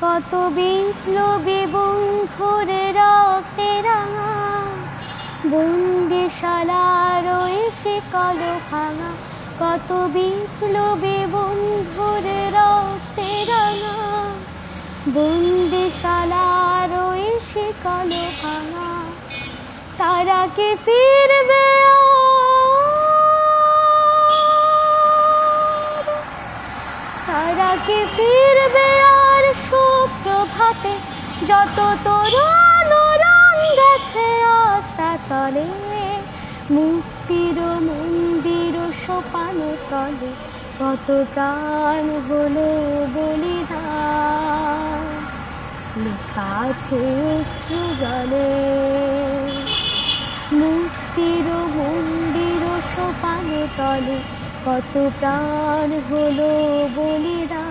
কত বিপ্লবী বন্ধুর রক্তে রাঙা বন্দিশালার ওই শিকল ভাঙা, কত বিপ্লবী বন্ধুর রক্তে রাঙা বন্দিশালার ওই শিকল ভাঙা। তারা কি ফিরবে আর? তারা কি ফিরবে আর সুপ্রভাতে? যত তরুণ রং গেছে আস্থা চলে, মুক্তির মন্দির সোপান তলে কত প্রাণ হলো বলিদান, লেখা আছে অশ্রু জলে। মুক্তির মন্দির সোপান তলে কত প্রাণ হলো বলিদান।